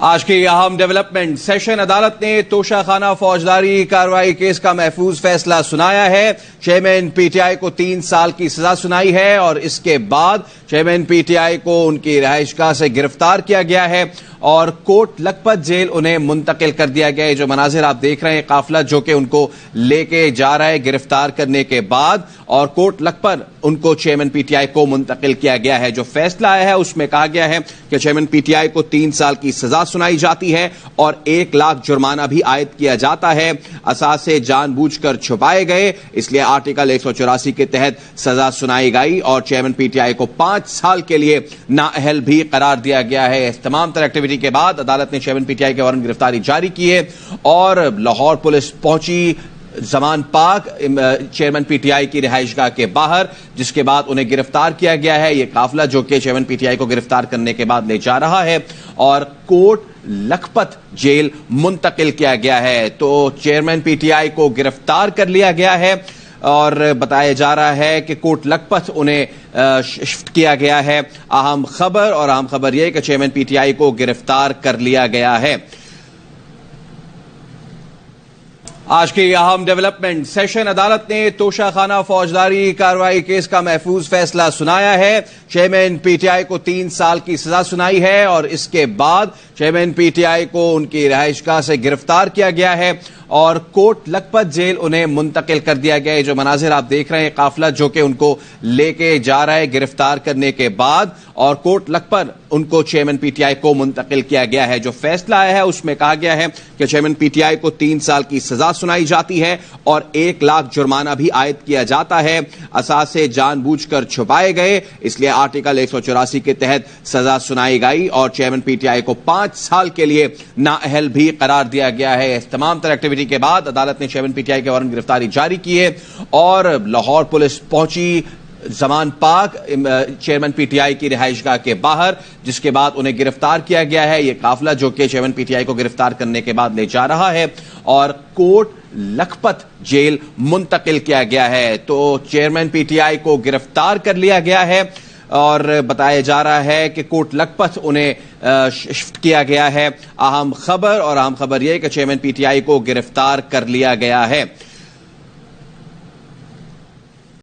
आज की अहम डेवलपमेंट, सेशन अदालत ने तोशाखाना फौजदारी कार्रवाई केस का महफूज फैसला सुनाया है। चेयरमैन पीटीआई को 3 साल की सजा सुनाई है और इसके बाद चेयरमैन पीटीआई को उनकी रिहाइशगाह से गिरफ्तार किया गया है और कोट लखपत जेल उन्हें मुंतकिल कर दिया गया है। जो मनाजिर आप देख रहे हैं, काफिला जो कि उनको लेके जा रहा है गिरफ्तार करने के बाद, और कोट लखपत उनको चेयरमैन पीटीआई को मुंतकिल किया गया है। जो फैसला आया है उसमें कहा गया है कि चेयरमैन पीटीआई को 3 साल की सजा सुनाई जाती है और 1 लाख जुर्माना भी आयद किया जाता है। असासे जानबूझकर छुपाए गए, इसलिए आर्टिकल 184 के तहत सजा सुनाई गई और चेयरमैन पीटीआई को 5 साल के लिए नाअहल भी करार दिया गया है। इस तमाम तरह एक्टिविटी के बाद अदालत ने चेयरमैन पीटीआई के वारंट गिरफ्तारी जारी की है और लाहौर पुलिस पहुंची जमान पाक चेयरमैन पीटीआई की रिहाइशगाह के बाहर, जिसके बाद उन्हें गिरफ्तार किया गया है। यह काफिला जो कि चेयरमैन पीटीआई को गिरफ्तार करने के बाद ले जा रहा है और कोट लखपत जेल मुंतकिल किया गया है। तो चेयरमैन पीटीआई को गिरफ्तार कर लिया गया है और बताया जा रहा है कि कोट लखपत उन्हें शिफ्ट किया गया है। अहम खबर, और अहम खबर यह कि चेयरमैन पीटीआई को गिरफ्तार कर लिया गया है। आज की अहम डेवलपमेंट, सेशन अदालत ने तोशाखाना फौजदारी कार्रवाई केस का महफूज फैसला सुनाया है। चेयरमैन पीटीआई को 3 साल की सजा सुनाई है और इसके बाद चेयरमैन पीटीआई को उनकी रिहाइशगाह से गिरफ्तार किया गया है और कोट लखपत जेल उन्हें मुंतकिल कर दिया गया है। जो मनाजिर आप देख रहे हैं, काफिला जो कि उनको लेके जा रहा है गिरफ्तार करने के बाद, और कोट लखपत उनको चेयरमैन पीटीआई को मुंतकिल किया गया है। जो फैसला आया है उसमें कहा गया है कि चेयरमैन पीटीआई को 3 साल की सजा सुनाई जाती है और 1 लाख जुर्माना भी आयद किया जाता है। असासे जानबूझकर छुपाए गए, इसलिए आर्टिकल 184 के तहत सजा सुनाई गई और चेयरमैन पीटीआई को 5 साल के लिए नाअहल भी करार दिया गया है। इस तमाम तरह एक्टिविटी के बाद अदालत ने चेयरमैन पीटीआई के वारंट गिरफ्तारी जारी की है और लाहौर पुलिस पहुंची जमान पाक चेयरमैन पीटीआई की रिहाइशगाह के बाहर, जिसके बाद उन्हें गिरफ्तार किया गया है। यह काफिला जो कि चेयरमैन पीटीआई को गिरफ्तार करने के बाद ले जा रहा है और कोट लखपत जेल मुंतकिल किया गया है। तो चेयरमैन पीटीआई को गिरफ्तार कर लिया गया है और बताया जा रहा है कि कोट लखपत उन्हें शिफ्ट किया गया है। अहम खबर, और अहम खबर यह कि चेयरमैन पीटीआई को गिरफ्तार कर लिया गया है।